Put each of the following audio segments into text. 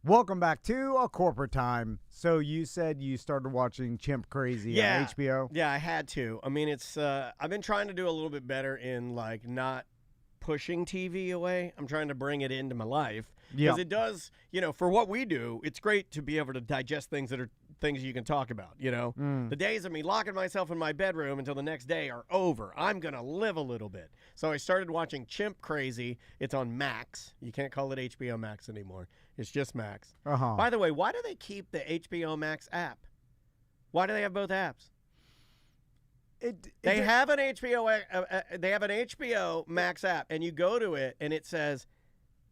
Welcome back to A Corporate Time. So you said you started watching Chimp Crazy on HBO? Yeah, I had to. I mean, it's I've been trying to do a little bit better in like not pushing TV away. I'm trying to bring it into my life because it does, for what we do, it's great to be able to digest things that are things you can talk about, The days of me locking myself in my bedroom until the next day are over. I'm going to live a little bit. So I started watching Chimp Crazy. It's on Max. You can't call it HBO Max anymore. It's just Max. By the way, why do they keep the HBO Max app? Why do they have both apps? They have an HBO Max app, and you go to it, and it says,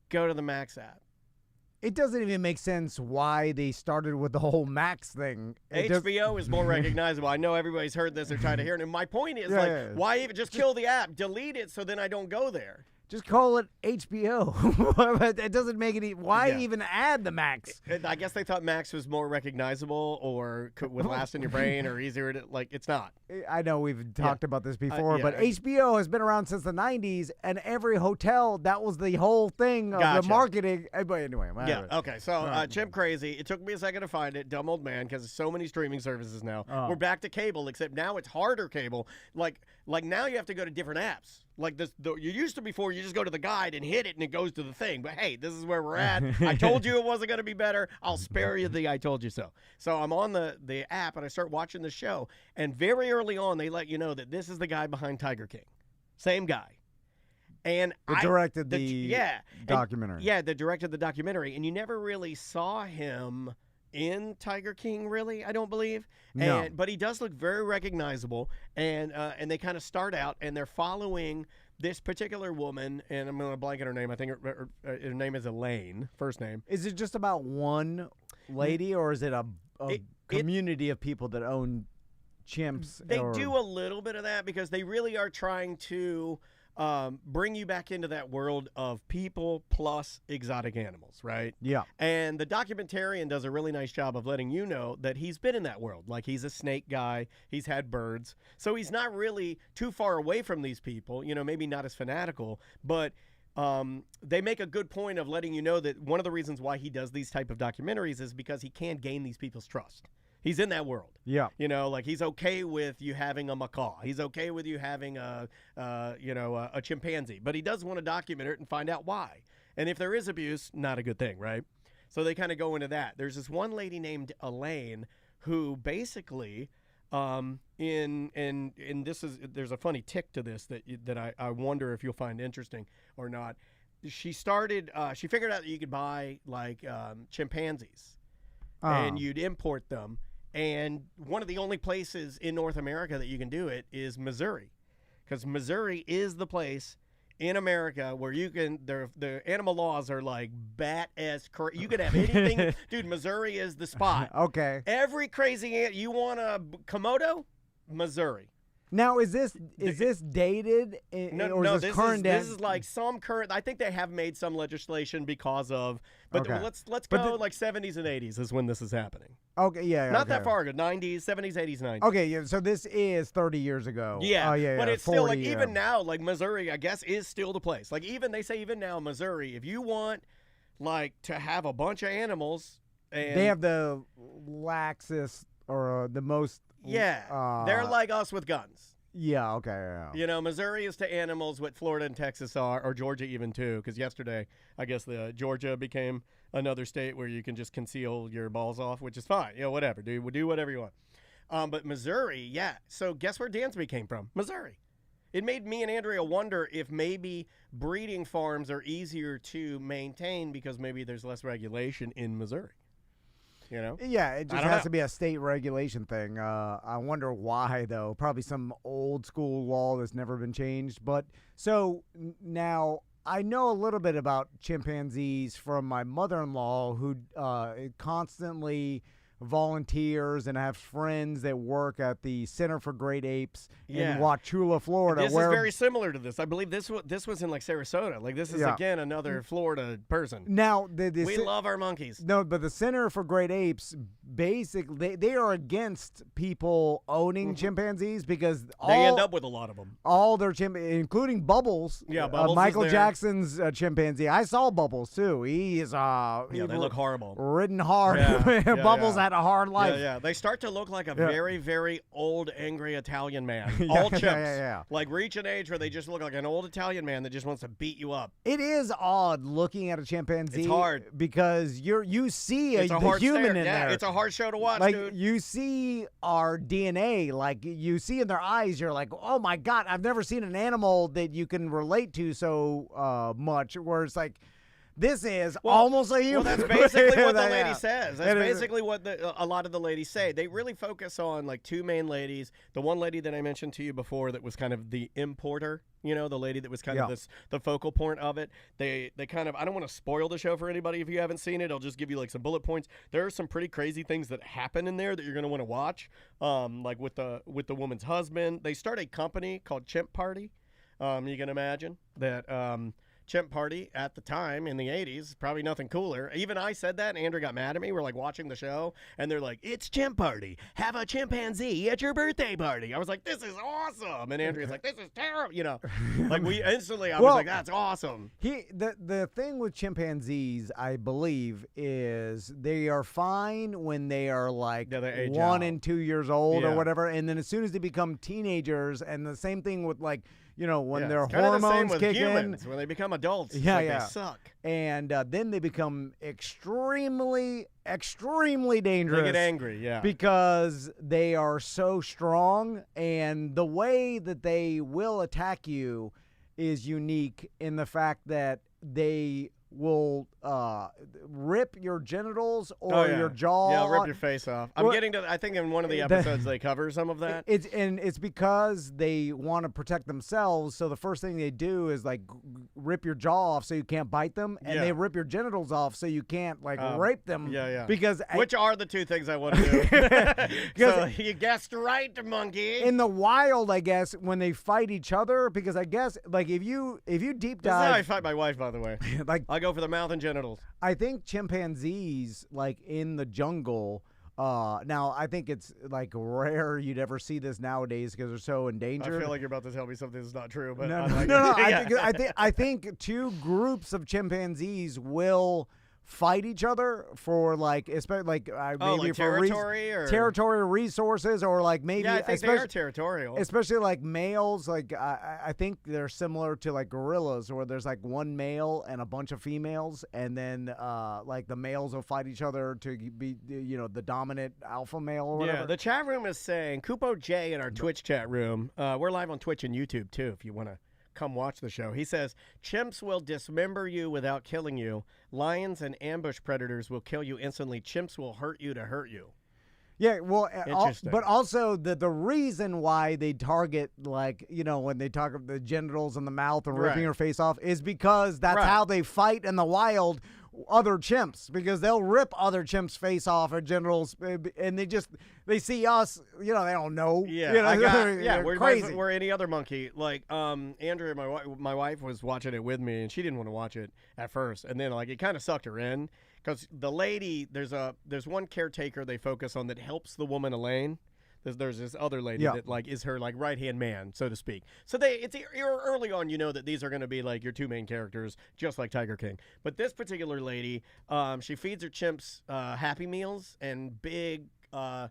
go to the Max app. It doesn't even make sense why they started with the whole Max thing. HBO is more recognizable. I know everybody's heard this or tried to hear it. And my point is, why even just kill the app? Delete it so then I don't go there. Just call it HBO. It doesn't make any. Why even add the Max? I guess they thought Max was more recognizable or would last in your brain or easier to, it's not. I know we've talked about this before, but HBO has been around since the 90s, and every hotel, that was the whole thing of the marketing. But anyway. Okay. So Chimp Crazy, it took me a second to find it, dumb old man, because there's so many streaming services now. We're back to cable, except now it's harder cable. Like now you have to go to different apps. Like this, you used to before, you just go to the guide and hit it and it goes to the thing. But hey, this is where we're at. I told you it wasn't going to be better. I'll spare you the I told you so. So I'm on the app and I start watching the show. And very early on, they let you know that this is the guy behind Tiger King. Same guy. And directed the documentary. They directed the documentary. And you never really saw him in Tiger King, really, I don't believe. No. But he does look very recognizable. And they kind of start out, and they're following this particular woman, and I'm going to blank on her name. I think her name is Elaine, first name. Is it just about one lady, or is it a community of people that own chimps? They do a little bit of that because they really are trying to bring you back into that world of people plus exotic animals, right? Yeah. And the documentarian does a really nice job of letting you know that he's been in that world. Like, he's a snake guy. He's had birds. So he's not really too far away from these people, maybe not as fanatical, but they make a good point of letting you know that one of the reasons why he does these type of documentaries is because he can gain these people's trust. He's in that world. Yeah. He's okay with you having a macaw. He's okay with you having a chimpanzee. But he does want to document it and find out why. And if there is abuse, not a good thing, right? So they kind of go into that. There's this one lady named Elaine who basically, there's a funny tick to this that I wonder if you'll find interesting or not. She figured out that you could buy chimpanzees and you'd import them. And one of the only places in North America that you can do it is Missouri, because Missouri is the place in America where you can. The animal laws are like bat as crazy. You can have anything, dude. Missouri is the spot. Okay. Every crazy you want a Komodo, Missouri. Now, is this dated or is this current? This is like some current. I think they have made some legislation because of. But let's go like 70s and 80s is when this is happening. Okay, yeah. Not that far ago. 90s, 70s, 80s, 90s. Okay, yeah. So this is 30 years ago. Yeah. But it's 40, still like even now, like Missouri, I guess, is still the place. Like they say even now, Missouri, if you want like to have a bunch of animals, and they have the laxest or the most. Yeah, they're like us with guns. Yeah, okay. Yeah. Missouri is to animals what Florida and Texas are, or Georgia even too, because yesterday, I guess the Georgia became another state where you can just conceal your balls off, which is fine. Whatever. Do whatever you want. But Missouri, yeah. So guess where Dansby came from? Missouri. It made me and Andrea wonder if maybe breeding farms are easier to maintain because maybe there's less regulation in Missouri. Yeah, it just has to be a state regulation thing. I wonder why, though. Probably some old school law that's never been changed. But so now I know a little bit about chimpanzees from my mother-in-law who constantly volunteers and have friends that work at the Center for Great Apes in Wachula, Florida. This is very similar to this. I believe this was in like Sarasota. Like this is again another Florida person. Now we love our monkeys. No, but the Center for Great Apes basically they are against people owning chimpanzees because they end up with a lot of them. All their including Bubbles. Yeah, Bubbles Michael is there. Jackson's chimpanzee. I saw Bubbles too. He is they look horrible. Ridden hard. Yeah, Bubbles had a hard life. Yeah. They start to look like a very, very old, angry Italian man. All chimps. Like reach an age where they just look like an old Italian man that just wants to beat you up. It is odd looking at a chimpanzee. It's hard because you see the human in there. It's a hard show to watch, like, dude. You see our DNA. Like you see in their eyes, you're like, oh my God, I've never seen an animal that you can relate to so much. Where it's like, this is almost a human. Well, that's basically what the lady says. That's basically what a lot of the ladies say. They really focus on like two main ladies. The one lady that I mentioned to you before that was kind of the importer, the lady that was kind of the focal point of it. They kind of, I don't want to spoil the show for anybody if you haven't seen it. I'll just give you like some bullet points. There are some pretty crazy things that happen in there that you're going to want to watch. Like with the woman's husband. They start a company called Chimp Party. You can imagine that Chimp Party at the time in the 80s, probably nothing cooler. Even I said that, and Andrew got mad at me. We're like watching the show, and they're like, it's Chimp Party. Have a chimpanzee at your birthday party. I was like, this is awesome. And Andrew's like, this is terrible. Like we instantly, I was like, that's awesome. The thing with chimpanzees, I believe, is they are fine when they are like 1 and 2 years old or whatever. And then as soon as they become teenagers, and the same thing with like, when their hormones kick in. When they become adults, they suck. And then they become extremely, extremely dangerous. They get angry, because they are so strong, and the way that they will attack you is unique in the fact that they will rip your genitals or your jaw. Yeah, rip your face off. I think in one of the episodes they cover some of that. It's because they want to protect themselves, so the first thing they do is like rip your jaw off so you can't bite them, and they rip your genitals off so you can't like rape them. Because which are the two things I want to do. So you guessed right, monkey. In the wild, I guess, when they fight each other, because I guess like if you deep dive. This is how I fight my wife, by the way. Like I go for the mouth and genitals. I think chimpanzees, like in the jungle, now I think it's like rare you'd ever see this nowadays because they're so endangered. I feel like you're about to tell me something that's not true, but no. I think two groups of chimpanzees will fight each other for like, especially like maybe like for territory resources, or like maybe I think they are territorial, especially like males. Like I think they're similar to like gorillas, where there's like one male and a bunch of females, and then like the males will fight each other to be the dominant alpha male or whatever. Yeah, the chat room is saying Kupo J in our Twitch chat room. We're live on Twitch and YouTube too if you want to come watch the show. He says, chimps will dismember you without killing you. Lions and ambush predators will kill you instantly. Chimps will hurt you to hurt you. Yeah, well, but also the reason why they target, like, when they talk about the genitals and the mouth and ripping your face off is because that's how they fight in the wild other chimps, because they'll rip other chimps' face off or genitals, and they see us, they don't know. We're crazy. We're any other monkey. Like Andrea, my wife was watching it with me, and she didn't want to watch it at first, and then like it kind of sucked her in because the lady, there's one caretaker they focus on that helps the woman Elaine. There's this other lady that like is her like right-hand man, so to speak. So you're early on, that these are going to be like your two main characters, just like Tiger King. But this particular lady, she feeds her chimps Happy Meals and big jugs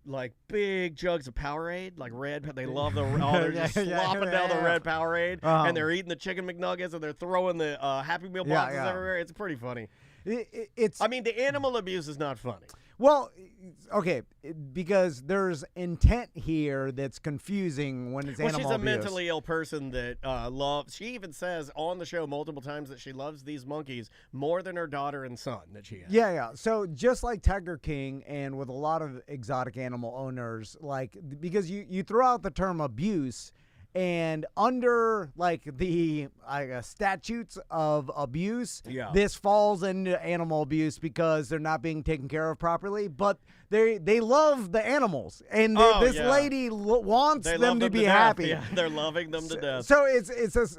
of Powerade, like red. They love they're just slopping down the red Powerade, and they're eating the chicken McNuggets, and they're throwing the Happy Meal boxes everywhere. It's pretty funny. I mean, the animal abuse is not funny. Well, okay, because there's intent here that's confusing when it's animal abuse. She's a mentally ill person that loves. She even says on the show multiple times that she loves these monkeys more than her daughter and son that she has. Yeah. So just like Tiger King, and with a lot of exotic animal owners, like because you throw out the term abuse, And under like the statutes of abuse, this falls into animal abuse because they're not being taken care of properly. But they love the animals, and this lady wants them to be happy. Yeah, they're loving them to death. So it's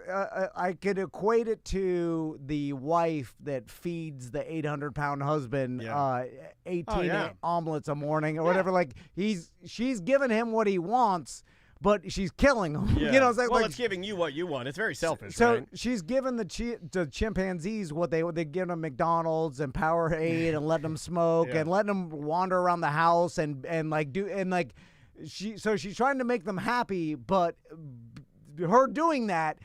I could equate it to the wife that feeds the 800-pound husband 18 omelets a morning or whatever. Like she's giving him what he wants, but she's killing him. Yeah. You know, it's giving you what you want. It's very selfish. So right? she's giving the chimpanzees what they give them McDonald's and Powerade and letting them smoke and letting them wander around the house and she's trying to make them happy, but her doing that.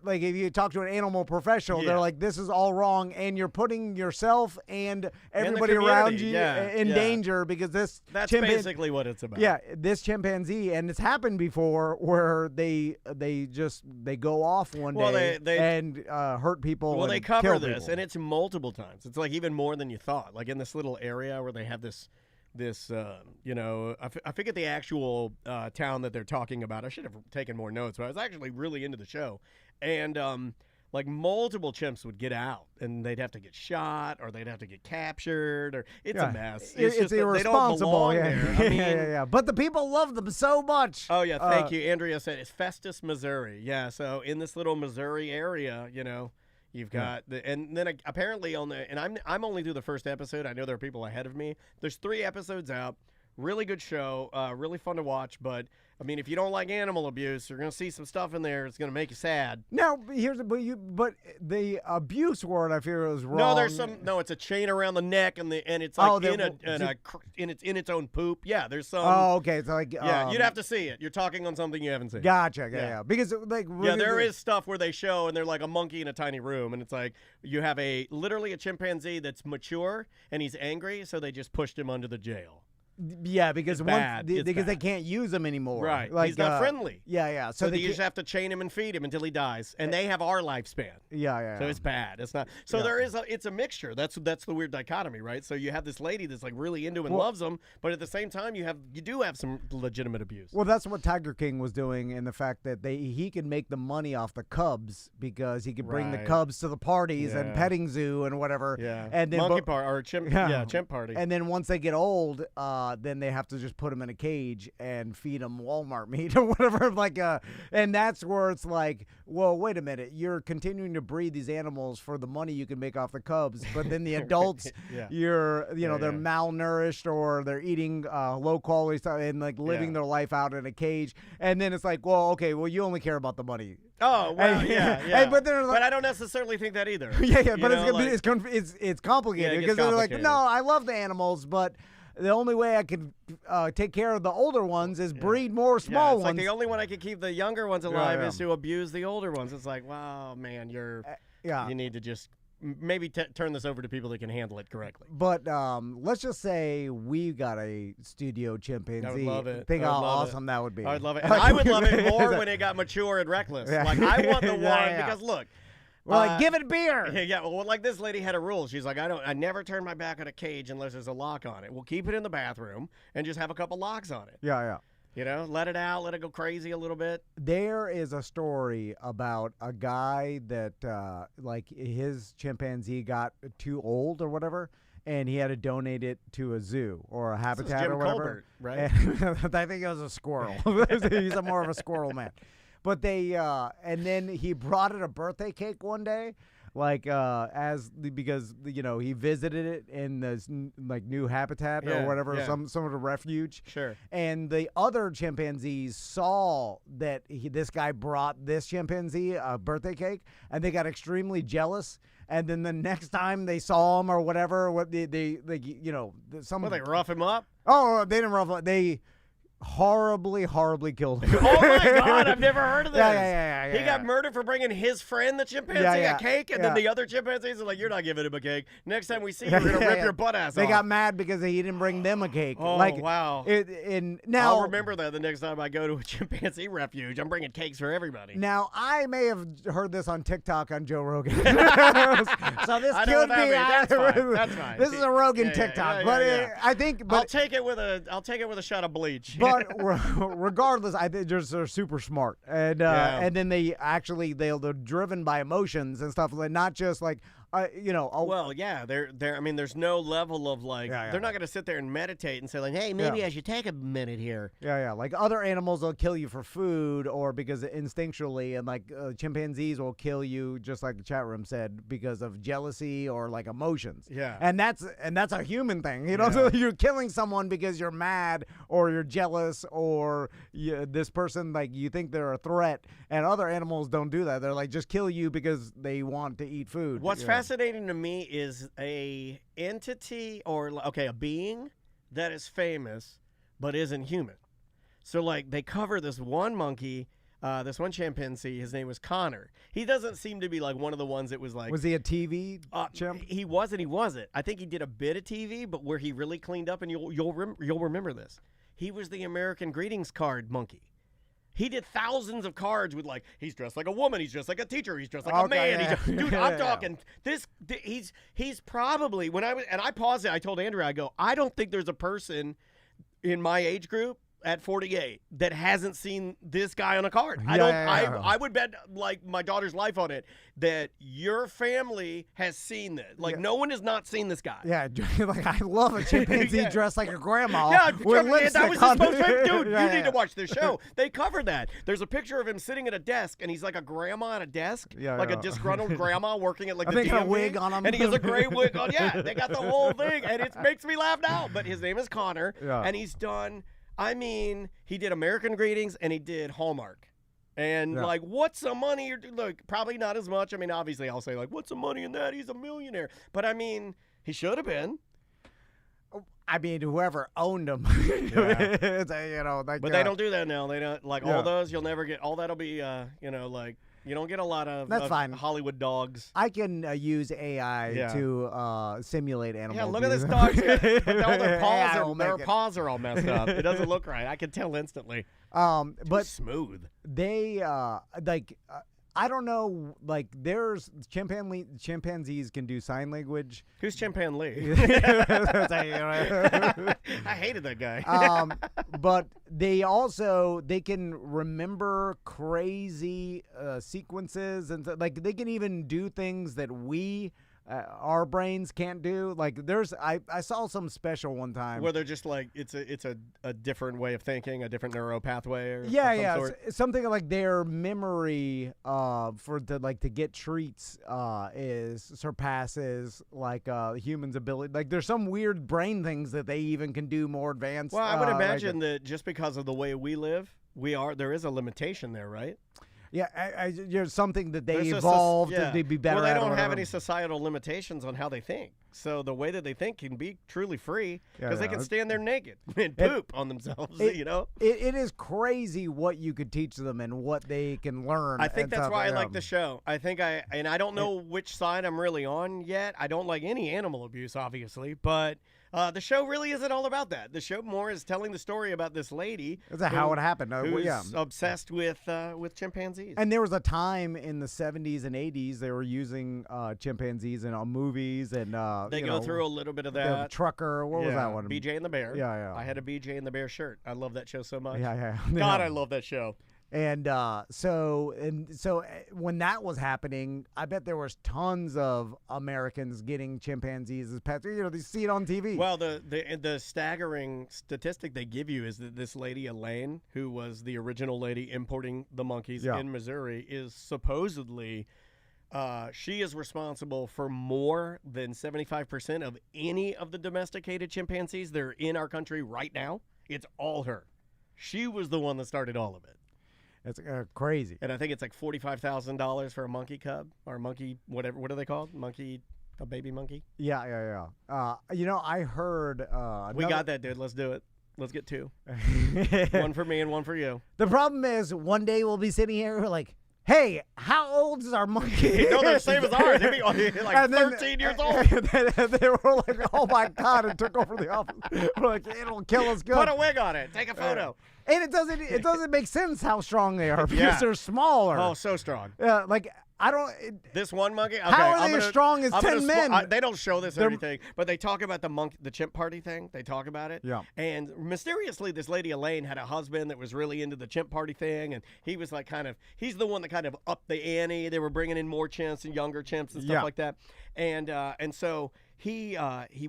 Like if you talk to an animal professional, they're like, "This is all wrong, and you're putting yourself and everybody around you in danger because that's basically what it's about." Yeah, this chimpanzee, and it's happened before where they go off one day and hurt people. Well, and they cover kill this, people. and it's multiple times. It's like even more than you thought. Like in this little area where they have this I forget the actual town that they're talking about. I should have taken more notes, but I was actually really into the show. And like multiple chimps would get out and they'd have to get shot or they'd have to get captured or it's a mess. It's just irresponsible. They don't belong there. I mean, But the people love them so much. Oh yeah, thank you. Andrea said it's Festus, Missouri. Yeah, so in this little Missouri area, you've got and then apparently I'm only through the first episode. I know there are people ahead of me. There's 3 episodes out. Really good show. Really fun to watch. But I mean, if you don't like animal abuse, you're gonna see some stuff in there. It's gonna make you sad. Now but the abuse word I fear is wrong. No, it's a chain around the neck and it's like in its own poop. Yeah, there's some. Oh, okay. It's like you'd have to see it. You're talking on something you haven't seen. Gotcha. Yeah. Because there is stuff where they show and they're like a monkey in a tiny room and it's like you have literally a chimpanzee that's mature and he's angry, so they just pushed him under the jail. Yeah, because they can't use him anymore. Right. Like, he's not friendly. Yeah. So you just have to chain him and feed him until he dies. And they have our lifespan. Yeah. So it's bad. It's not. So it's a mixture. That's the weird dichotomy, right? So you have this lady that's like really into him and loves him, but at the same time you do have some legitimate abuse. Well, that's what Tiger King was doing in the fact that he could make the money off the cubs because he could bring the cubs to the parties and petting zoo and whatever. Yeah. And then Chimp Party. And then once they get old, then they have to just put them in a cage and feed them Walmart meat or whatever. And that's where it's like, well, wait a minute, you're continuing to breed these animals for the money you can make off the cubs, but then the adults, they're malnourished or they're eating low quality stuff and like living their life out in a cage. And then it's like, well, okay, well, you only care about the money. Oh, well, yeah. But I don't necessarily think that either. But it's complicated because they're like, no, I love the animals, but the only way I can take care of the older ones is breed more small ones. Like the only one I can keep the younger ones alive is to abuse the older ones. It's like, wow, man, you need to just maybe turn this over to people that can handle it correctly. But let's just say we got a studio chimpanzee. I would love it. Think how awesome that would be. I would love it. And I would love it more when it got mature and reckless. Like I want the one because look. We're like, give it beer. Yeah, well, like this lady had a rule. She's like, I never turn my back on a cage unless there's a lock on it. We'll keep it in the bathroom and just have a couple locks on it. Yeah. Let it out, let it go crazy a little bit. There is a story about a guy that, his chimpanzee got too old or whatever, and he had to donate it to a zoo or a habitat or whatever. Colbert, right? And I think it was a squirrel. He's more of a squirrel man. But and then he brought it a birthday cake one day, because he visited it in this new habitat or whatever, some sort of refuge. Sure. And the other chimpanzees saw that this guy brought this chimpanzee a birthday cake, and they got extremely jealous. And then the next time they saw him or whatever, they rough him up? Oh, they didn't rough him up. They horribly killed him. Oh my God, I've never heard of this. Yeah. He got murdered for bringing his friend, the chimpanzee, a cake, and then the other chimpanzees are like, you're not giving him a cake. Next time we see you, we're going to rip your butt ass off. They got mad because he didn't bring them a cake. Oh, wow. Now, I'll remember that the next time I go to a chimpanzee refuge. I'm bringing cakes for everybody. Now, I may have heard this on TikTok on Joe Rogan. So this could be. That's fine. This is a Rogan TikTok. I think. I'll take it with a shot of bleach. But But regardless, I think they're super smart, and then they're driven by emotions and stuff, like not just like. Well, yeah, they're. I mean, there's no level of like. They're not going to sit there and meditate and say like, "Hey, maybe I should take a minute here." Yeah. Like other animals will kill you for food or because instinctually, and like chimpanzees will kill you, just like the chat room said, because of jealousy or like emotions. Yeah. And that's a human thing. So you're killing someone because you're mad or you're jealous or this person like you think they're a threat, and other animals don't do that. They're like just kill you because they want to eat food. What's fascinating to me is a entity or a being that is famous but isn't human. So like they cover this one monkey, this one chimpanzee. His name was Connor. He doesn't seem to be like one of the ones that was like. Was he a TV chimp? He wasn't. He wasn't. I think he did a bit of TV, but where he really cleaned up, and you'll remember this. He was the American greetings card monkey. He did thousands of cards with like he's dressed like a woman, he's dressed like a teacher, he's dressed like a man. Dude, I'm talking this. He's probably I paused it. I told Andrew, I go, I don't think there's a person in my age group at 48 that hasn't seen this guy on a card. I would bet like my daughter's life on it that your family has seen this. Like no one has not seen this guy. Yeah, like I love a chimpanzee dressed like a grandma. Yeah, that was his most favorite. Dude, you need to watch this show. They covered that. There's a picture of him sitting at a desk, and he's like a grandma at a desk, a disgruntled grandma working at like the DMV. A wig on him. And he has a gray wig on. Yeah, they got the whole thing, and it makes me laugh now. But his name is Connor, and he's done. I mean, he did American Greetings and he did Hallmark. And like, what's the money? Look, probably not as much. I mean, obviously, I'll say like, what's the money in that? He's a millionaire. But I mean, he should have been. I mean, whoever owned him. But they don't do that now. They don't like all those. You'll never get all that'll be. Like. You don't get a lot of fine. Hollywood dogs. I can use AI to simulate animals. Yeah, look at this dog. But all their paws are all messed up. It doesn't look right. I can tell instantly. But smooth. They I don't know. Like, there's chimpanzees can do sign language. Who's Chimpanzee? I hated that guy. But they can remember crazy sequences and like they can even do things that our brains can't do. Like I saw some special one time where they're just like it's a different way of thinking, a different neural pathway or something like their memory to get treats surpasses like humans' ability. Like there's some weird brain things that they even can do more advanced. Well, I would imagine that just because of the way we live, there is a limitation there, right? Yeah, there's something that they evolved to be better at. Well, they don't have any societal limitations on how they think. So the way that they think can be truly free because they can stand there naked and poop on themselves, It is crazy what you could teach them and what they can learn. I think that's why I like the show. I don't know which side I'm really on yet. I don't like any animal abuse, obviously, but the show really isn't all about that. The show more is telling the story about this lady. That's how it happened. Who's obsessed with chimpanzees. And there was a time in the 70s and 80s they were using chimpanzees in movies and they go through a little bit of that. Trucker, what was that one? BJ and the Bear. Yeah. I had a BJ and the Bear shirt. I love that show so much. Yeah. God, I love that show. And so when that was happening, I bet there was tons of Americans getting chimpanzees as pets. They see it on TV. Well, the staggering statistic they give you is that this lady Elaine, who was the original lady importing the monkeys in Missouri, is supposedly she is responsible for more than 75% of any of the domesticated chimpanzees that are in our country right now. It's all her. She was the one that started all of it. It's crazy. And I think it's like $45,000 for a monkey cub or a monkey, whatever. What are they called? A baby monkey? Yeah. I heard. We got that, dude. Let's do it. Let's get two. One for me and one for you. The problem is one day we'll be sitting here like, hey, how old is our monkey? No, they're the same as ours. They'd be like 13 years old. They were like, oh my God, it took over the office. We're like, it'll kill us good. Put a wig on it. Take a photo. And it doesn't make sense how strong they are because they're smaller. Oh, so strong. This one monkey? Okay, how are they as strong as 10 men? They don't show this or anything, but they talk about the Chimp Party thing. They talk about it. Yeah. And mysteriously, this lady Elaine had a husband that was really into the Chimp Party thing, and he was like he's the one that kind of upped the ante. They were bringing in more chimps and younger chimps and stuff like that. And so he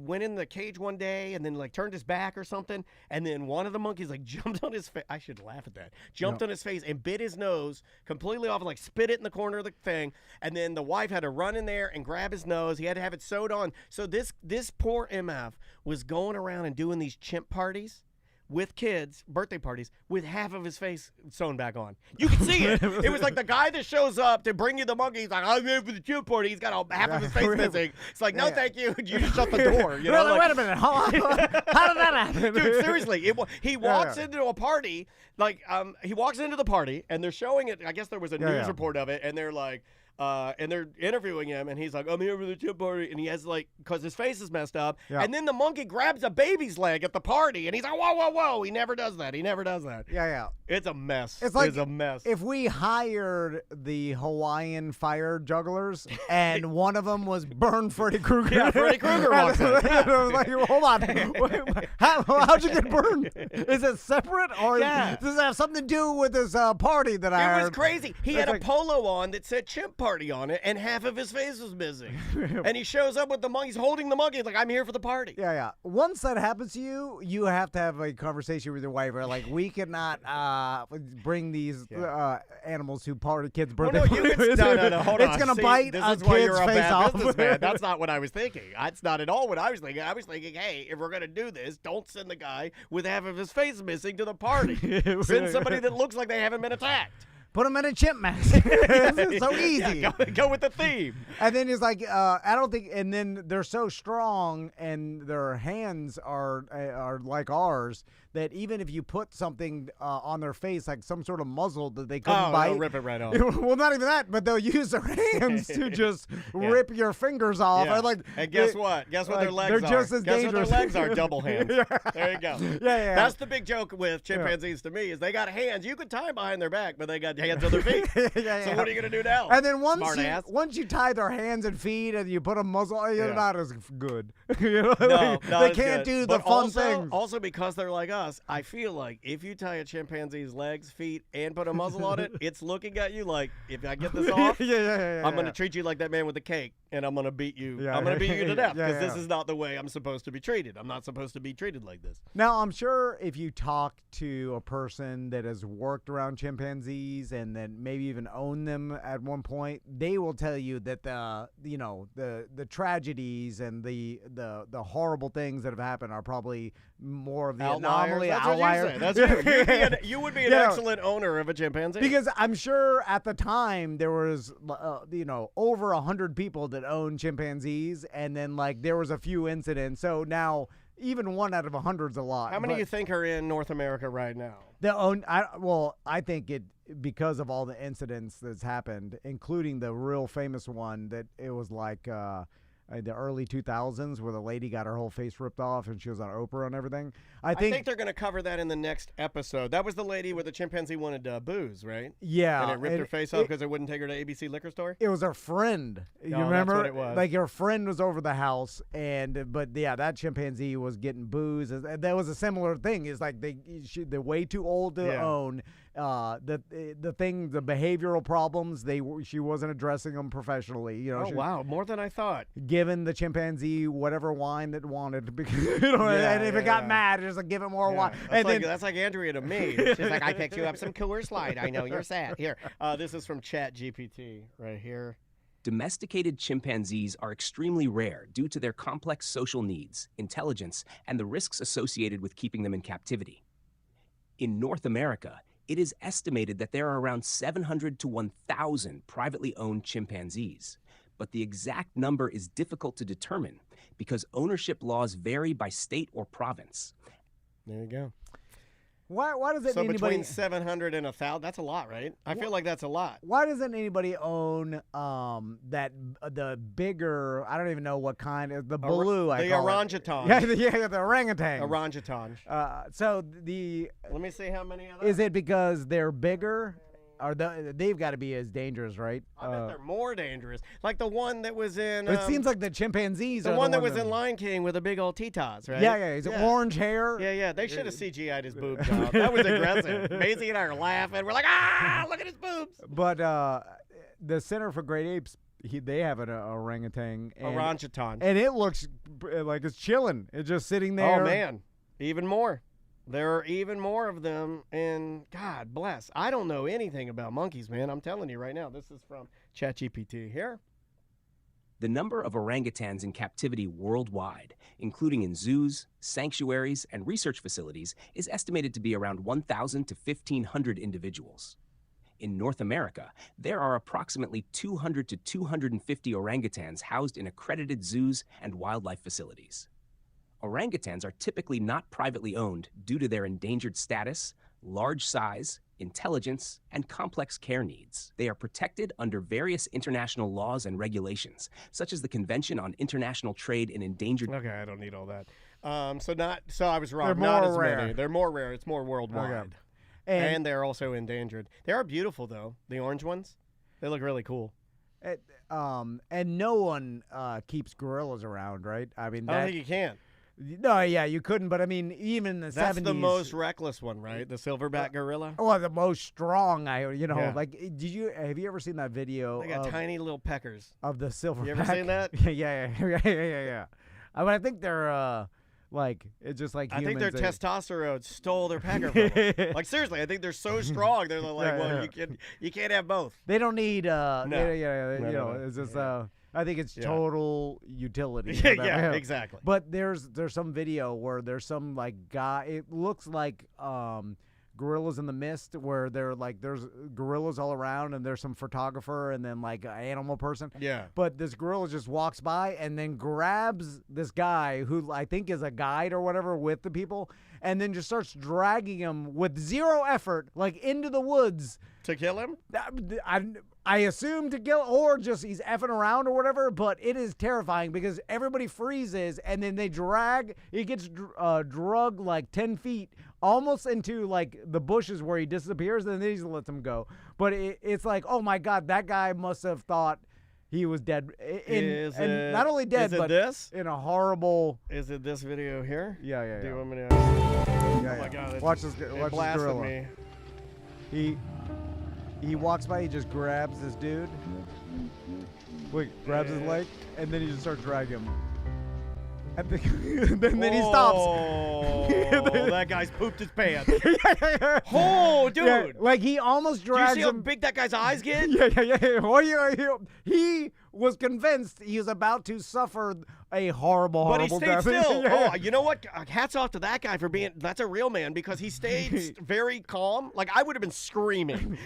went in the cage one day and then like turned his back or something, and then one of the monkeys like jumped on his face. I should laugh at that. Jumped on his face and bit his nose completely off and like spit it in the corner of the thing. And then the wife had to run in there and grab his nose. He had to have it sewed on. So this poor MF was going around and doing these chimp parties with kids, birthday parties, with half of his face sewn back on. You can see it. It was like the guy that shows up to bring you the monkey. He's like, I'm here for the chimp party. He's got half of his face missing. It's like, no, thank you. You just shut the door. You know, wait a minute. How did that happen? Dude, seriously. He walks into a party, he walks into the party, and they're showing it. I guess there was a news report of it, and they're like, and they're interviewing him, and he's like, I'm here for the chimp party. And he has, like, because his face is messed up. Yeah. And then the monkey grabs a baby's leg at the party, and he's like, whoa, whoa, whoa. He never does that. Yeah. It's a mess. It's like a mess. If we hired the Hawaiian fire jugglers, and one of them was Burn Freddy Krueger. Yeah, Freddy Krueger walks in. I was like, hold on. How'd you get burned? Is it separate, or does it have something to do with this party that I heard? It was crazy. He had a polo on that said Chimp Party on it, and half of his face was missing. And he shows up with the monkey. He's holding the monkey like, I'm here for the party. Yeah. Once that happens to you, you have to have a conversation with your wife. Where, like, we cannot bring these animals to kids' birthday parties. No, hold on. It's going to bite a kid's face off. That's not what I was thinking. That's not at all what I was thinking. I was thinking, hey, if we're going to do this, don't send the guy with half of his face missing to the party. Send somebody that looks like they haven't been attacked. Put him in a chimp mask. It's so easy. Yeah, go with the theme. And then he's like, I don't think. And then they're so strong, and their hands are like ours, that even if you put something on their face, like some sort of muzzle that they couldn't bite, they'll rip it right off. Well, not even that, but they'll use their hands to just rip your fingers off. Yeah. And guess what? Guess what their legs are? They're just as dangerous. Guess what their legs are? Double hands. There you go. Yeah. That's the big joke with chimpanzees to me, is they got hands. You could tie them behind their back, but they got hands on their feet. So what are you going to do now? And then once you tie their hands and feet and you put a muzzle, you're not as good. You know? They can't do the fun things. Also, because they're like us, I feel like if you tie a chimpanzee's legs, feet, and put a muzzle on it, it's looking at you like, if I get this off, I'm going to treat you like that man with the cake, and I'm going to beat you. I'm going to beat you to death, because this is not the way I'm supposed to be treated. I'm not supposed to be treated like this. Now, I'm sure if you talk to a person that has worked around chimpanzees and then maybe even own them at one point, they will tell you that the tragedies and the horrible things that have happened are probably more of the anomaly, outliers. You would be an excellent owner of a chimpanzee, because I'm sure at the time there was over 100 people that owned chimpanzees, and then like there was a few incidents. So now even 1 out of 100 is a lot. How many do you think are in North America right now? I think it, because of all the incidents that's happened, including the real famous one that it was like the early 2000s where the lady got her whole face ripped off and she was on Oprah and everything. I think they're going to cover that in the next episode. That was the lady where the chimpanzee wanted booze, right? Yeah. And it ripped her face off because it wouldn't take her to ABC liquor store? It was her friend. You remember? That's what it was. Like her friend was over the house, but that chimpanzee was getting booze. That was a similar thing. It's like they're way too old to own. The behavioral problems, she wasn't addressing them professionally. Wow, more than I thought. Giving the chimpanzee whatever wine it wanted, because, and if it got mad, just like give it more wine. That's like Andrea to me. She's like, I picked you up some Coors Light. I know you're sad. Here, this is from ChatGPT right here. Domesticated chimpanzees are extremely rare due to their complex social needs, intelligence, and the risks associated with keeping them in captivity. In North America, it is estimated that there are around 700 to 1,000 privately owned chimpanzees, but the exact number is difficult to determine because ownership laws vary by state or province. There you go. Why does it? So between 700 and 1,000, that's a lot, right? I feel like that's a lot. Why doesn't anybody own the bigger? I don't even know what kind of the blue. The orangutan. Yeah, the orangutan. Orangutan. So the. Let me see how many of those. Is it because they're bigger? they've got to be as dangerous, right? I bet they're more dangerous. Like the one that was in. It seems like the chimpanzees. The one that was in Lion King with the big old T-Tots, right? Yeah. He's orange hair. Yeah. They should have CGI'd his boobs out. That was aggressive. Maisie and I are laughing. We're like, look at his boobs. But the Center for Great Apes, they have an orangutan. Orangutan. And it looks like it's chilling. It's just sitting there. Oh, man. Even more. There are even more of them, and God bless. I don't know anything about monkeys, man. I'm telling you right now. This is from ChatGPT here. The number of orangutans in captivity worldwide, including in zoos, sanctuaries, and research facilities, is estimated to be around 1,000 to 1,500 individuals. In North America, there are approximately 200 to 250 orangutans housed in accredited zoos and wildlife facilities. Orangutans are typically not privately owned due to their endangered status, large size, intelligence, and complex care needs. They are protected under various international laws and regulations, such as the Convention on International Trade in Endangered... Okay, I don't need all that. So I was wrong. They're not more as rare. many. They're more rare. It's more worldwide. Okay. And they're also endangered. They are beautiful, though. The orange ones. They look really cool. And no one keeps gorillas around, right? I mean, I don't think you can. No, yeah, you couldn't. But I mean, even the 70s. That's the most reckless one, right? The silverback gorilla. Well, the most strong. Yeah. Like, have you ever seen that video? They got tiny little peckers. Of the silverback. You ever seen that? Yeah. I mean, I think they're like it's just like humans. I think their testosterone stole their pecker from them. Like seriously, I think they're so strong. They're like, you can't have both. They don't need. No. It's just. I think it's total utility. Yeah, exactly. But there's some video where there's some like guy. It looks like Gorillas in the Mist, where there's gorillas all around, and there's some photographer and then like an animal person. Yeah. But this gorilla just walks by and then grabs this guy who I think is a guide or whatever with the people, and then just starts dragging him with zero effort, like into the woods. To kill him? I assume to kill, or just he's effing around or whatever, but it is terrifying because everybody freezes and then he gets drugged like 10 feet almost into like the bushes where he disappears, and then he just lets him go. But it's like, oh my God, that guy must have thought he was dead. Not only dead, but in a horrible. Is it this video here? Yeah. Do you want me to? Yeah, oh my God! Watch this gorilla. Me. He walks by, he just grabs this dude. Grabs his leg, and then he just starts dragging him. And then he stops. Oh, that guy's pooped his pants. Oh, dude. Yeah, like he almost drags him. Do you see how big that guy's eyes get? Yeah. He was convinced he was about to suffer a horrible But he stayed death. still. Yeah. Oh, you know what? Hats off to that guy for that's a real man, because he stayed very calm. Like, I would have been screaming.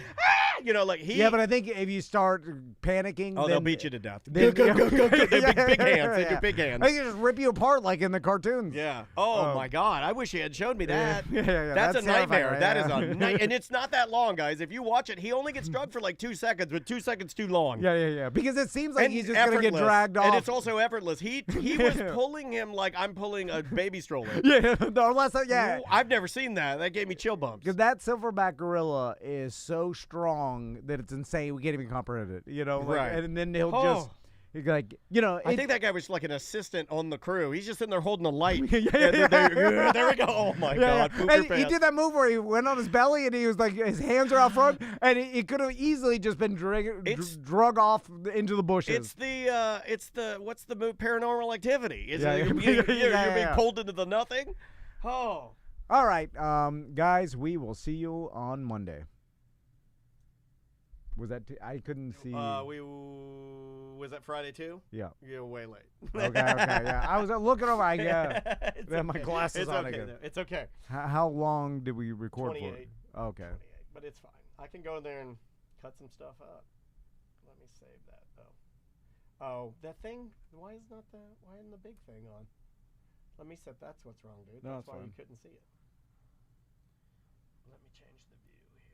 Yeah, but I think if you start panicking, oh, then they'll beat you to death. Go. They big hands. They do big hands. They can just rip you apart like in the cartoons. Yeah. Oh my God. I wish he had showed me that. Yeah. That's a nightmare. Right? That is a nightmare. And it's not that long, guys. If you watch it, he only gets drugged for like 2 seconds, but 2 seconds too long. Yeah. Because it seems like and he's just going to get dragged off. And it's also effortless. He was pulling him like I'm pulling a baby stroller. Yeah. I've never seen that. That gave me chill bumps. Because that silverback gorilla is so strong that it's insane. We can't even comprehend it. Right. And then he'll just. I think that guy was like an assistant on the crew. He's just sitting there holding a light. There we go. Oh my God. And he did that move where he went on his belly and he was like, his hands are out front, and he could have easily just been drug off into the bushes. It's the what's the move? Paranormal Activity. You're being pulled into the nothing. Oh. All right, guys, we will see you on Monday. Was that? I couldn't see. Was that Friday too? Yeah. You're way late. Okay. Yeah. I was looking over. I have my glasses on again. It's okay. How long did we record 28. for? Okay. 28, but it's fine. I can go in there and cut some stuff up. Let me save that though. Oh, that thing. Why isn't the big thing on? Let me set. That's what's wrong, dude. No, That's why fine. you couldn't see it. Let me change the view here.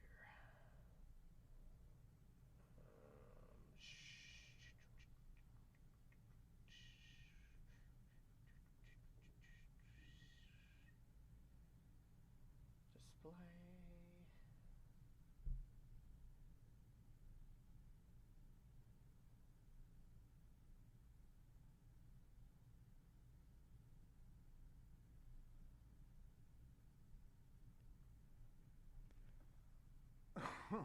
Display. Where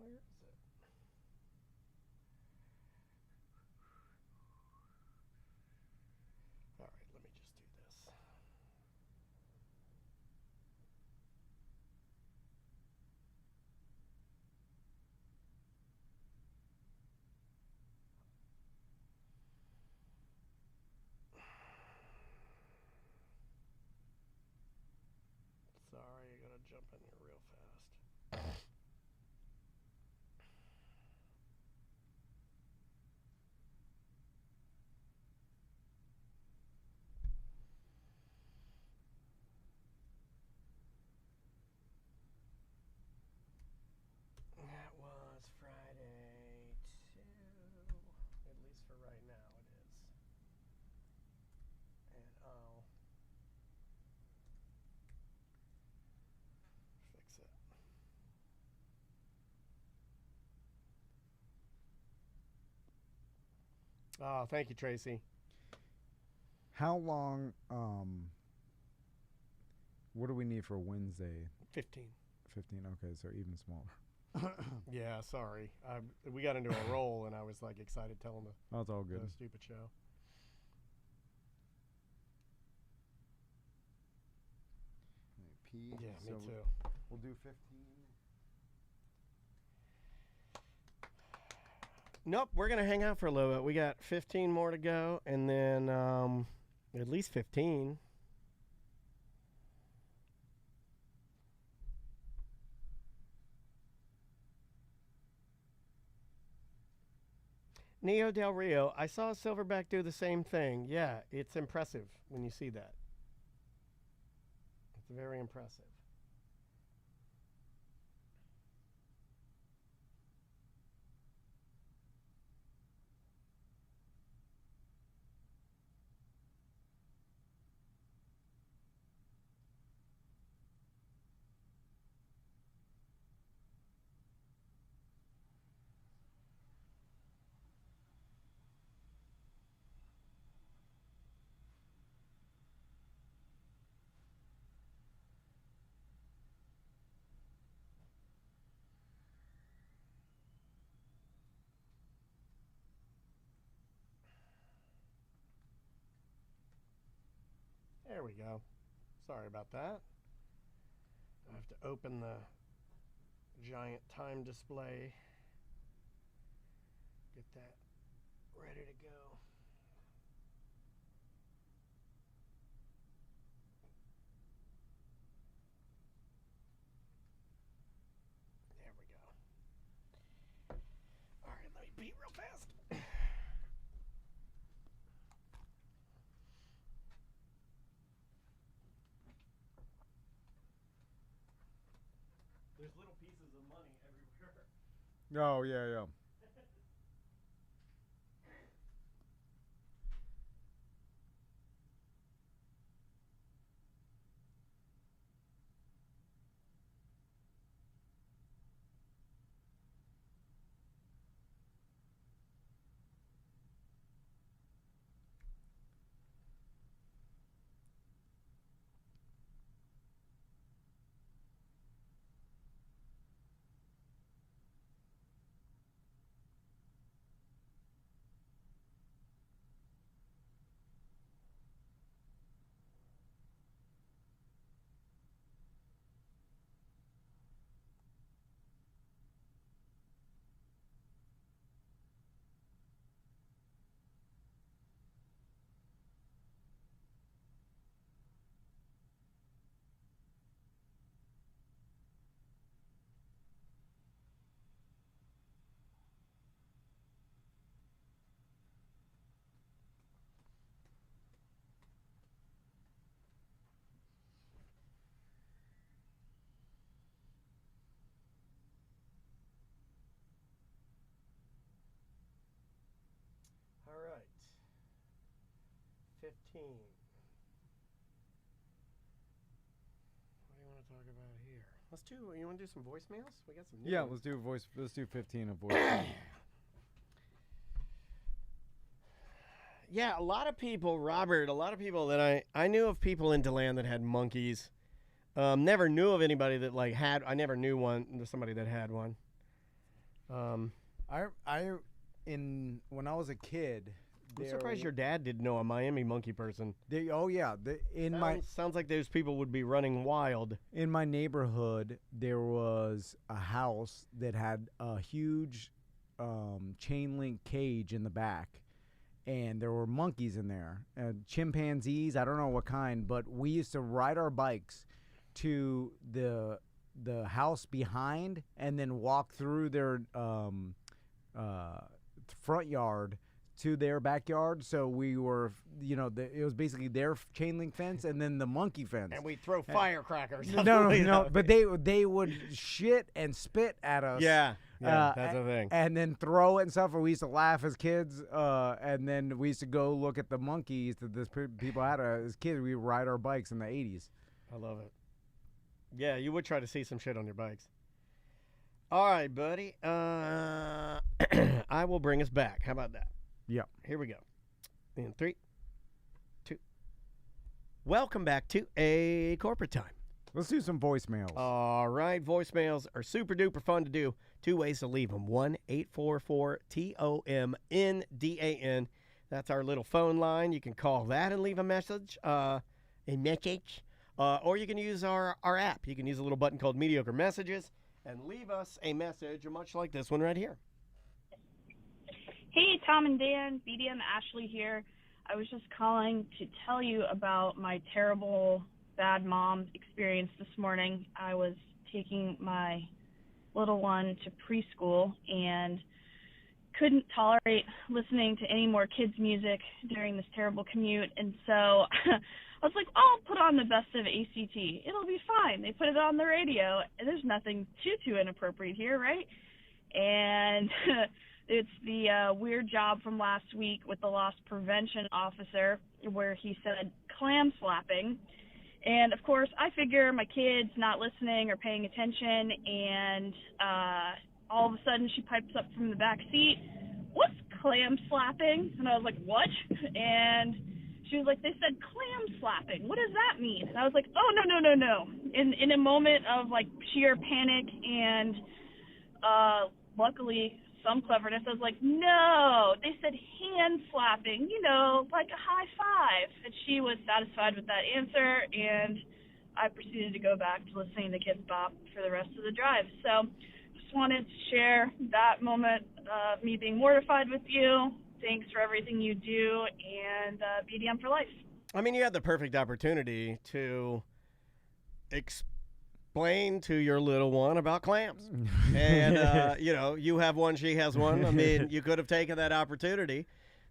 is it? All right, let me just do this. Sorry, I gotta jump in here real fast. That was Friday, too. At least for right now, it is. And I'll fix it. Oh, thank you, Tracy. How long, what do we need for Wednesday? 15. 15, okay, so even smaller. Yeah, sorry. We got into a roll, and I was like excited telling Oh, it's all good. the stupid show. P, Yeah, so me too. We'll do 15. Nope, we're gonna hang out for a little bit. We got 15 more to go, and then at least 15. Neo Del Rio, I saw a silverback do the same thing. Yeah, it's impressive when you see that. It's very impressive. There we go. Sorry about that. I have to open the giant time display. Get that ready to go. There we go. All right, let me beat real fast. There's little pieces of money everywhere. Oh, yeah, yeah. All right. 15. What do you want to talk about here? let's do. You want to do some voicemails? We got some. Yeah, let's do 15 of voicemails. Yeah, a lot of people, Robert. A lot of people that I knew of people in DeLand that had monkeys. Never knew of anybody that like had. I never knew somebody that had one. When I was a kid. I'm surprised your dad didn't know a Miami monkey person. Sounds like those people would be running wild. In my neighborhood, there was a house that had a huge chain link cage in the back, and there were monkeys in there, chimpanzees. I don't know what kind, but we used to ride our bikes to the house behind, and then walk through their front yard to their backyard. So we were, it was basically their chain link fence and then the monkey fence. And we throw firecrackers. No, but they would shit and spit at us. Yeah, that's the thing. And then throw it and stuff. And we used to laugh as kids. And then we used to go look at the monkeys that people had as kids. We would ride our bikes in the 80s. I love it. Yeah, you would try to see some shit on your bikes. All right, buddy. I will bring us back. How about that? Yeah. Here we go. In 3, 2. Welcome back to A Corporate Time. Let's do some voicemails. All right. Voicemails are super duper fun to do. 2 ways to leave them. 1-844-TOMNDAN. That's our little phone line. You can call that and leave a message. Or you can use our app. You can use a little button called Mediocre Messages and leave us a message much like this one right here. Hey, Tom and Dan, BDM Ashley here. I was just calling to tell you about my terrible bad mom experience this morning. I was taking my little one to preschool and couldn't tolerate listening to any more kids' music during this terrible commute. And so I was like, I'll put on the best of ACT. It'll be fine. They put it on the radio, and there's nothing too inappropriate here, right? And it's the weird job from last week with the loss prevention officer where he said clam slapping. And, of course, I figure my kid's not listening or paying attention, and all of a sudden she pipes up from the back seat, "What's clam slapping?" And I was like, "What?" And she was like, "They said clam slapping. What does that mean?" And I was like, "Oh, no. In a moment of, like, sheer panic and luckily some cleverness, I was like, "No, they said hand slapping, like a high five." And she was satisfied with that answer, and I proceeded to go back to listening to Kids Bop for the rest of the drive. So just wanted to share that moment of me being mortified with you. Thanks for everything you do, and BDM for life. I mean, you had the perfect opportunity to explain to your little one about clams. And, you have one, she has one. I mean, you could have taken that opportunity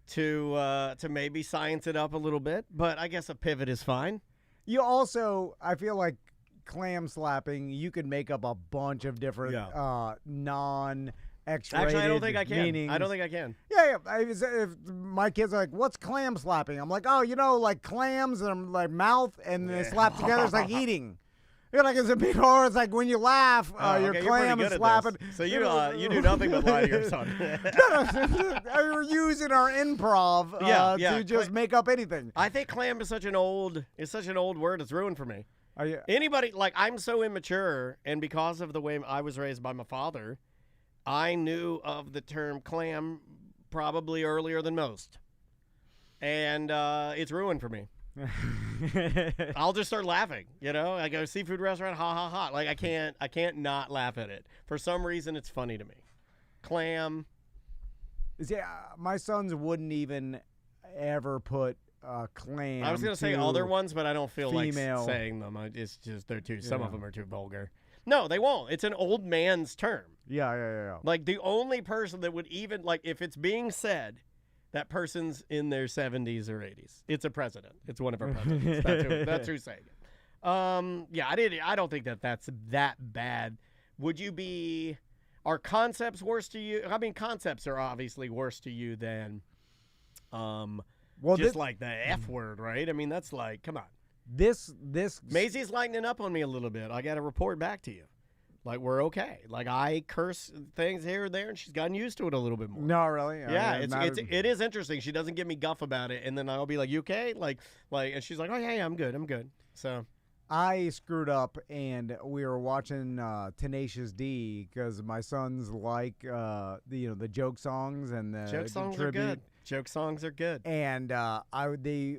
to maybe science it up a little bit, but I guess a pivot is fine. You also, I feel like clam slapping, you could make up a bunch of different non-X-rated Actually, I don't think I can. meanings. I don't think I can. Yeah. If my kids are like, "What's clam slapping?" I'm like, "Oh, like clams and like mouth, and they slap together. It's like eating." Like it's a bit hard. It's like when you laugh, your clam is slapping. So you do nothing but lie to your son. We're using our improv to just make up anything. I think clam is such an old word. It's ruined for me. Anybody, like, I'm so immature, and because of the way I was raised by my father, I knew of the term clam probably earlier than most, and it's ruined for me. I'll just start laughing. I go to a seafood restaurant, ha ha ha. Like I can't not laugh at it. For some reason, it's funny to me. Clam. Yeah, my sons wouldn't even ever put clam. I was gonna say other ones, but I don't feel female. Like saying them. It's just some of them are too vulgar. No, they won't. It's an old man's term. Yeah. Like the only person that would even, like, if it's being said, that person's in their 70s or 80s. It's a president. It's one of our presidents. That's who's saying it. I don't think that's that bad. Are concepts worse to you? I mean, concepts are obviously worse to you than like the F word, right? I mean, that's like, come on. This Maisie's lightening up on me a little bit. I got to report back to you. Like, we're okay. Like, I curse things here or there, and she's gotten used to it a little bit more. No, really? Yeah, it is interesting. She doesn't give me guff about it, and then I'll be like, you okay? Like, and she's like, oh, yeah, I'm good. So I screwed up, and we were watching Tenacious D because my sons like the joke songs and the joke songs tribute. are good. Joke songs are good. And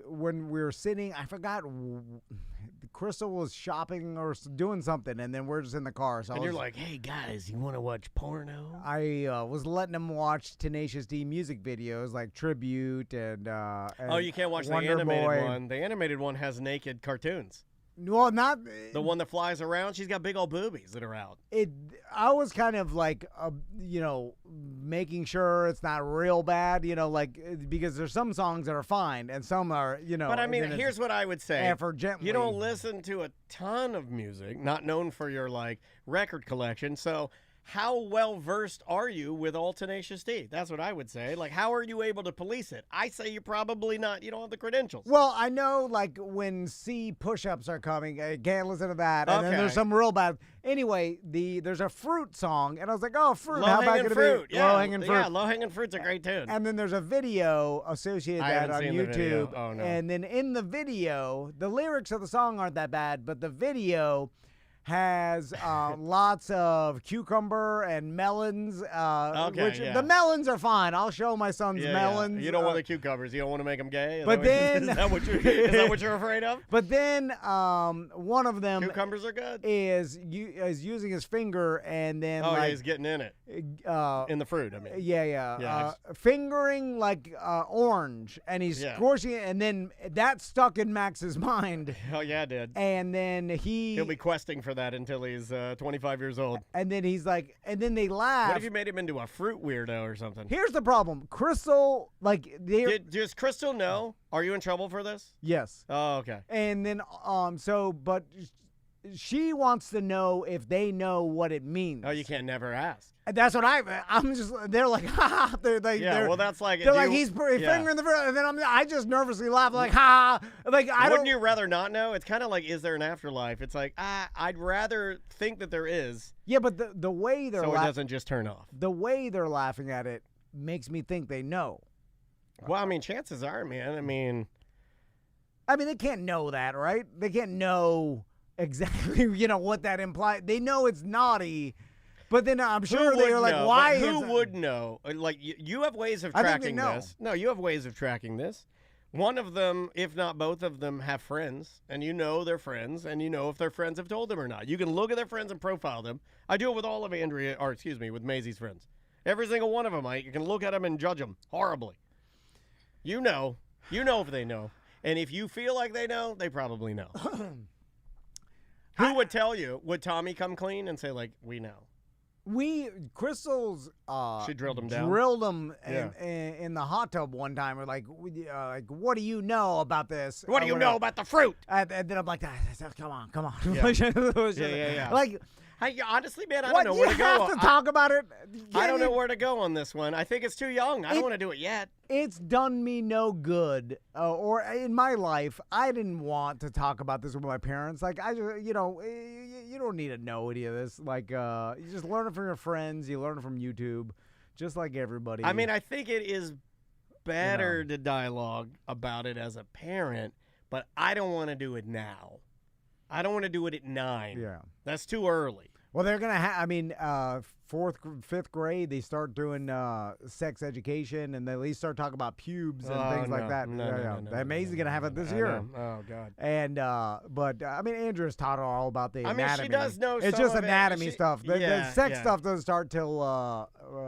when we were sitting, I forgot. Crystal was shopping or doing something, and then we're just in the car. So you're like, hey, guys, you want to watch porno? I was letting them watch Tenacious D music videos like Tribute and oh, you can't watch Wonder the animated Boy. one. The animated one has naked cartoons. Well, not the one that flies around. She's got big old boobies that are out. I was kind of like, making sure it's not real bad, because there's some songs that are fine and some are, But I mean, here's what I would say. For gently. You don't listen to a ton of music, not known for your record collection. So how well versed are you with all Tenacious D? That's what I would say. Like, how are you able to police it? I say you're probably not. You don't have the credentials. Well, I know, when C push-ups are coming, I can't listen to that. And then there's some real bad. Anyway, there's a fruit song, and I was like, oh, fruit. How about fruit? Yeah, low-hanging fruit. Yeah, low-hanging fruit's a great tune. And then there's a video associated that on YouTube. Oh, no. And then in the video, the lyrics of the song aren't that bad, but the video has lots of cucumber and melons. The melons are fine. I'll show my son's melons. Yeah. You don't want the cucumbers. You don't want to make them gay. Is that what you're afraid of? But then one of them cucumbers are good. Is using his finger and then he's getting in it in the fruit. I mean, yeah. Fingering orange, and he's squishing it, and then that stuck in Max's mind. Oh yeah, it did. And then he'll be questing for that until he's 25 years old. And then he's like, and then they laugh. What if you made him into a fruit weirdo or something? Here's the problem. Crystal, does Crystal know? Are you in trouble for this? Yes. Oh, okay. And then, but she wants to know if they know what it means. Oh, you can't never ask. That's what I'm just, they're like, ha, they're like, well, that's like, they're like, he's fingering the fruit, and then I just nervously laugh, like, ha, Wouldn't you rather not know? It's kind of like, is there an afterlife? It's like, I'd rather think that there is. Yeah, but the way they're so it doesn't just turn off. The way they're laughing at it makes me think they know. Well, I mean, chances are, man. I mean, they can't know that, right? They can't know exactly, what that implies. They know it's naughty. But then I'm sure they're like, why? Who would know? Like, you have ways of tracking this. No, you have ways of tracking this. One of them, if not both of them, have friends, and you know they're friends, and you know if their friends have told them or not. You can look at their friends and profile them. I do it with all of with Maisie's friends. Every single one of them, you can look at them and judge them horribly. You know if they know. And if you feel like they know, they probably know. Who would tell you? Would Tommy come clean and say, we know? Crystal's she drilled him down. Drilled him in the hot tub one time. We're like, what do you know about this? What do you know about the fruit? And then I'm like, come on. Yeah. Honestly, man, I don't know where to go. You have to talk about it. I don't know where to go on this one. I think it's too young. I don't want to do it yet. It's done me no good. Or in my life, I didn't want to talk about this with my parents. I just, you don't need to know any of this. You just learn it from your friends. You learn it from YouTube, just like everybody. I mean, I think it is better to dialogue about it as a parent, but I don't want to do it now. I don't want to do it at 9. Yeah. That's too early. Well, they're going to have, 4th, 5th grade, they start doing sex education, and they at least start talking about pubes and things like that. No, Amazing's going to have it this year. Oh, God. And, Andrew's taught her all about the anatomy. She does know it's some just of anatomy it. stuff. The sex stuff doesn't start till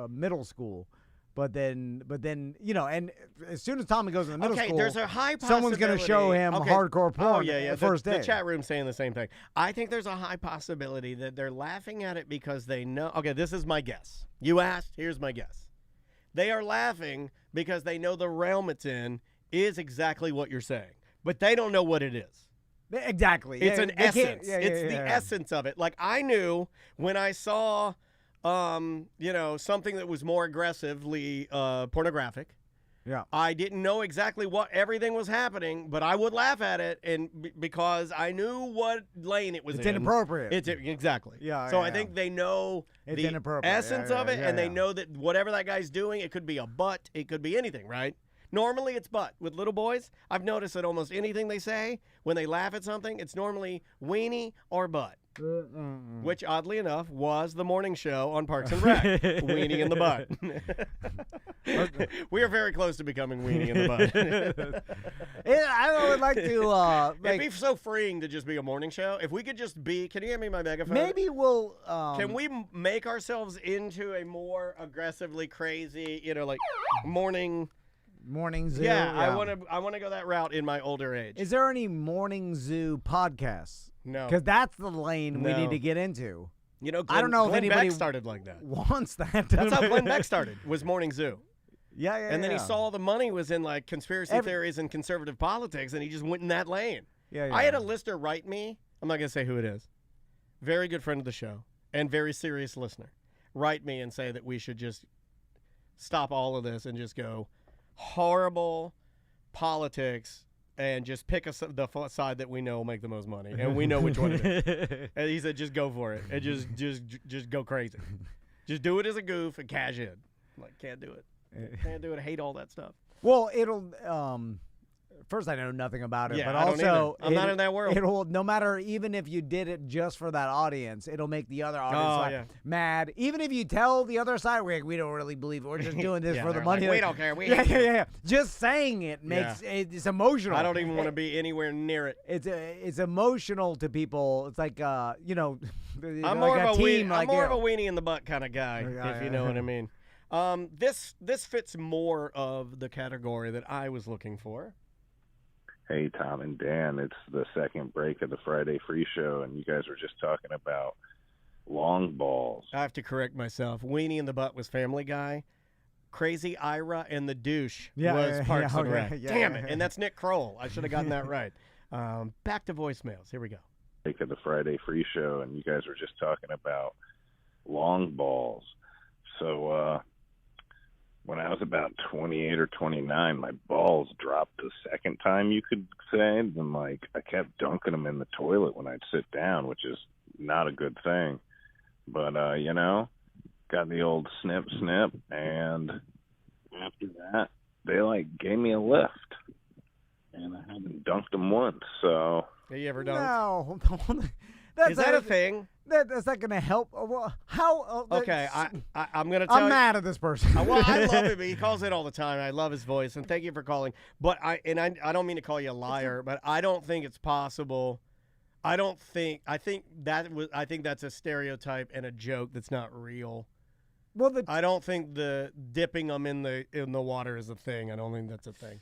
middle school. But then, and as soon as Tommy goes in the middle school, there's a high possibility. Someone's going to show him hardcore porn the first day. The chat room's saying the same thing. I think there's a high possibility that they're laughing at it because they know. Okay, this is my guess. You asked, here's my guess. They are laughing because they know the realm it's in is exactly what you're saying, but they don't know what it is. Exactly. It's an essence. It's the essence of it. Like, I knew when I saw something that was more aggressively pornographic, Yeah. I didn't know exactly what everything was happening, but I would laugh at it, and because I knew what lane it was It's in. inappropriate. It's exactly. Yeah. So I think they know it's the inappropriate. essence of it, and they know that whatever that guy's doing, it could be a butt, it could be anything, right? Normally it's butt. With little boys, I've noticed that almost anything they say, when they laugh at something, it's normally weenie or butt. Which, oddly enough, was the morning show on Parks and Rec. Weenie in the butt. We are very close to becoming Weenie in the butt. I would like to. It'd be so freeing to just be a morning show. If we could just be, can you hand me my megaphone? Maybe we'll. Can we make ourselves into a more aggressively crazy, like morning zoo? Yeah, I want to go that route in my older age. Is there any morning zoo podcasts? No, because that's the lane we need to get into. I don't know if anybody Beck started like that. Wants that. That's how Glenn Beck started. Was morning zoo. Yeah. And then he saw the money was in like conspiracy theories and conservative politics, and he just went in that lane. Yeah. I had a listener write me. I'm not gonna say who it is. Very good friend of the show and very serious listener. Write me and say that we should just stop all of this and just go horrible politics. And just pick the side that we know will make the most money, and we know which one it is. And he said, "Just go for it, and just go crazy. Just do it as a goof and cash in." I'm like, can't do it. Can't do it. I hate all that stuff. Well, it'll. First, I know nothing about it, but also I'm not in that world. It'll, no matter, even if you did it just for that audience, it'll make the other audience mad. Even if you tell the other side, we don't really believe it. We're just doing this for the money. Like, we don't care. Yeah. Just saying it makes it's emotional. I don't even want to be anywhere near it. It's emotional to people. It's like I'm more of a weenie in the butt kind of guy, if you know what I mean. This fits more of the category that I was looking for. Hey, Tom and Dan, it's the second break of the Friday Free Show, and you guys were just talking about long balls. I have to correct myself. Weenie in the Butt was Family Guy. Crazy Ira and the Douche was Parks and Rec. Damn it. And that's Nick Kroll. I should have gotten that right. Back to voicemails. Here we go. Break of the Friday Free Show, and you guys were just talking about long balls. So, when I was about 28 or 29, my balls dropped the second time, you could say. And, I kept dunking them in the toilet when I'd sit down, which is not a good thing. But, got the old snip, and after that, they, gave me a lift. And I haven't dunked them once, so. Have you ever dunked? No. Is that a thing? That's not going to help. How? Okay, I'm going to tell you. I'm mad at this person. Well, I love him. He calls in all the time. I love his voice, and thank you for calling. But I don't mean to call you a liar, but I don't think it's possible. I think that's a stereotype and a joke that's not real. Well, I don't think the dipping them in the water is a thing. I don't think that's a thing.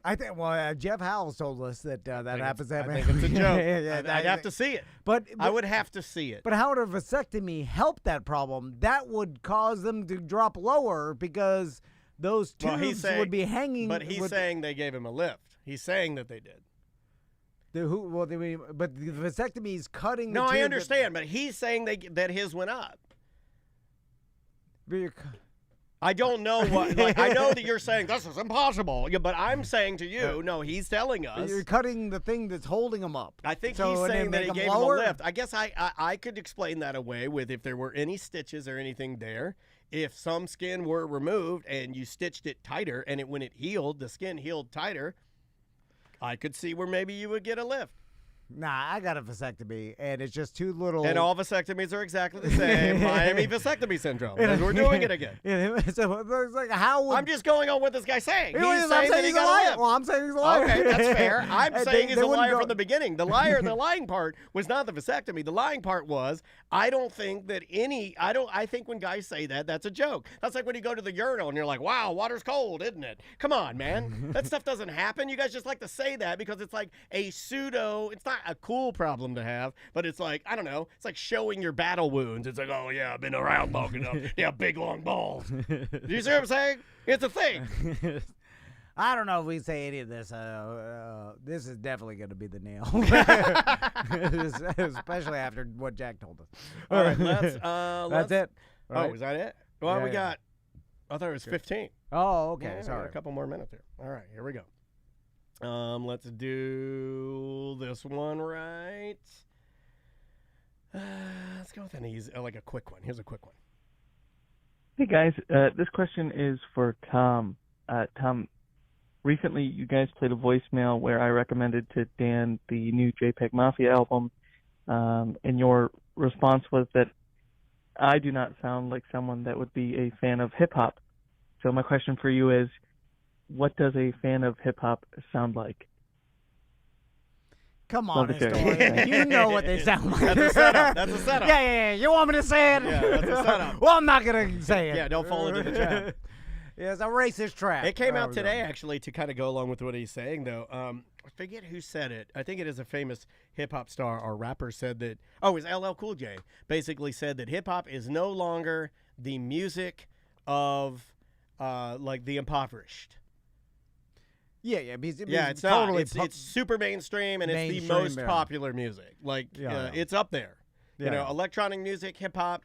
I think. Well, Jeff Howells told us that happens. I think it's a joke. I'd have to see it. But I would have to see it. But how would a vasectomy help that problem? That would cause them to drop lower because those tubes would be hanging. But he's saying they gave him a lift. He's saying that they did. But the vasectomy is cutting. No, I understand, but he's saying that his went up. I don't know what. I know that you're saying this is impossible, but I'm saying to you, no. He's telling us you're cutting the thing that's holding him up. I think he's saying that he gave him a lift. I guess I could explain that away with if there were any stitches or anything there. If some skin were removed and you stitched it tighter, and when it healed, the skin healed tighter, I could see where maybe you would get a lift. Nah, I got a vasectomy, and it's just two little. And all vasectomies are exactly the same. Miami vasectomy syndrome. And we're doing it again. So it's like, how would... I'm just going on what this guy's saying. He's saying that he got a lift. Well, I'm saying he's a liar. Okay, that's fair. I'm saying he's a liar from the beginning. The lying part was not the vasectomy. The lying part was, I think when guys say that, that's a joke. That's like when you go to the urinal and you're like, wow, water's cold, isn't it? Come on, man. That stuff doesn't happen. You guys just like to say that because it's like a pseudo, it's not a cool problem to have, but it's like, I don't know, it's like showing your battle wounds. It's like, oh yeah, I've been around long enough. Yeah, big long balls. Do you see what I'm saying? It's a thing. I don't know if we say any of this. This is definitely going to be the nail, especially after what Jack told us. All right, that's it. Right. Oh, is that it? Well, we got. I thought it was 15. Oh, okay. Yeah, Sorry. a couple more minutes here. All right, here we go. Let's do this one right. Let's go with an easy, like a quick one. Here's a quick one. Hey guys, this question is for Tom. Tom, recently you guys played a voicemail where I recommended to Dan the new JPEG Mafia album, and your response was that I do not sound like someone that would be a fan of hip-hop. So my question for you is, what does a fan of hip-hop sound like? Come on, Love to share. Historian. You know what they sound like. That's a setup. That's a setup. Yeah. You want me to say it? Yeah, that's a setup. Well, I'm not going to say it. Yeah, don't fall into the trap. Yeah, it's a racist trap. It came out today, actually, to kind of go along with what he's saying, though. I forget who said it. I think it is a famous hip-hop star or rapper said that, it was LL Cool J, basically said that hip-hop is no longer the music of, like, the impoverished. Yeah. Because It's totally not. It's super mainstream, and it's the most popular music. Like, it's up there. You know, electronic music, hip-hop,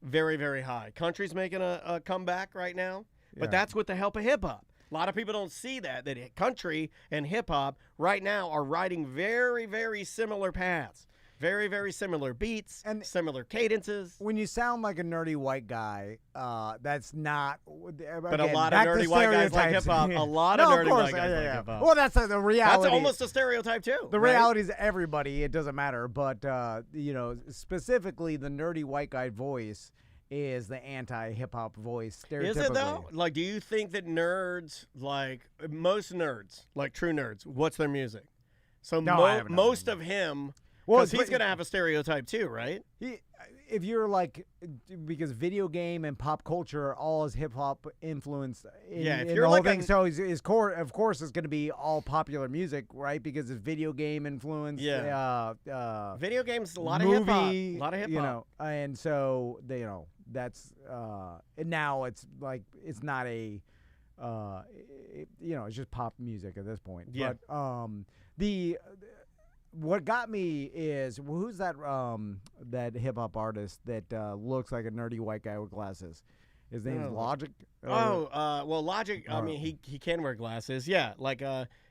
very, very high. Country's making a comeback right now, but that's with the help of hip-hop. A lot of people don't see that country and hip-hop right now are riding very, very similar paths. Very, very similar beats and similar cadences. When you sound like a nerdy white guy, that's not. But a lot of nerdy white guys like hip-hop. A lot of nerdy white guys like hip-hop. Well, that's the reality. That's almost a stereotype, too. The reality is everybody. It doesn't matter. But, specifically the nerdy white guy voice is the anti-hip-hop voice, stereotypically. Is it, though? Like, do you think that nerds, like, most nerds, like true nerds, what's their music? So most of him... Because he's going to have a stereotype too, right? If you're like, because video game and pop culture all is hip hop influenced in the whole thing. So his core, of course, is going to be all popular music, right? Because it's video game influenced. Yeah. Video games, a lot of movie, hip hop. A lot of hip hop. And so that's and now it's like it's not a it's just pop music at this point. Yeah. But what got me is who's that that hip hop artist that looks like a nerdy white guy with glasses? His name's Logic. Well, Logic. I mean, he can wear glasses. Yeah, like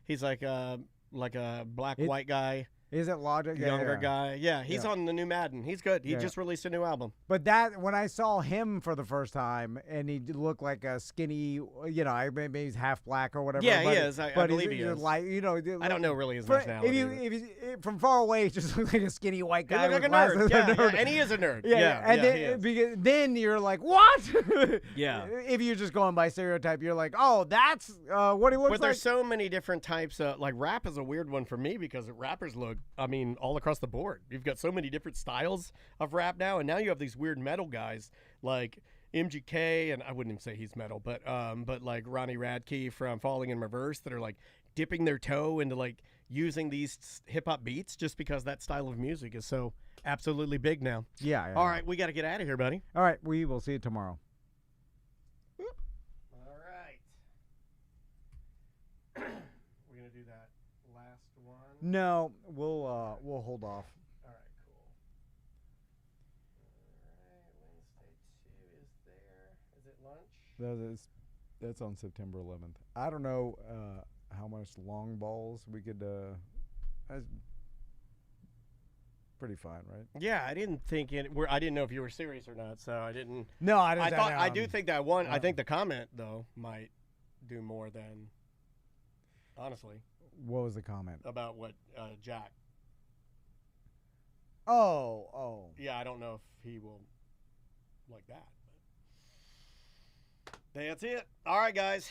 he's like a black white guy. Is it Logic? Younger guy. Yeah, he's on the new Madden. He's good. He just released a new album. But when I saw him for the first time, and he looked like a skinny, maybe he's half black or whatever. Yeah, he is. I believe he is. Like, I don't know really his nationality. If from far away, he just looks like a skinny white guy. He looks like a nerd. Yeah, and he is a nerd. And then you're like, what? Yeah. If you're just going by stereotype, you're like, oh, that's what he looks like. But there's so many different types. Like rap is a weird one for me because rappers look, all across the board. You've got so many different styles of rap now, and now you have these weird metal guys like MGK, and I wouldn't even say he's metal, but like Ronnie Radke from Falling in Reverse that are like dipping their toe into like using these hip hop beats just because that style of music is so absolutely big now. Yeah. All right, we got to get out of here, buddy. All right, we will see you tomorrow. All right. We're gonna do that last one. No, we'll hold off. All right, cool. All right, Wednesday 2 is there. Is it lunch? That's on September 11th. I don't know how much long balls we could. That's pretty fine, right? Yeah, I didn't think I didn't know if you were serious or not, so I didn't. No, I didn't. I do think that one. I think the comment though might do more than. Honestly. What was the comment? About what Jack. Oh. Yeah, I don't know if he will like that. But that's it. All right, guys.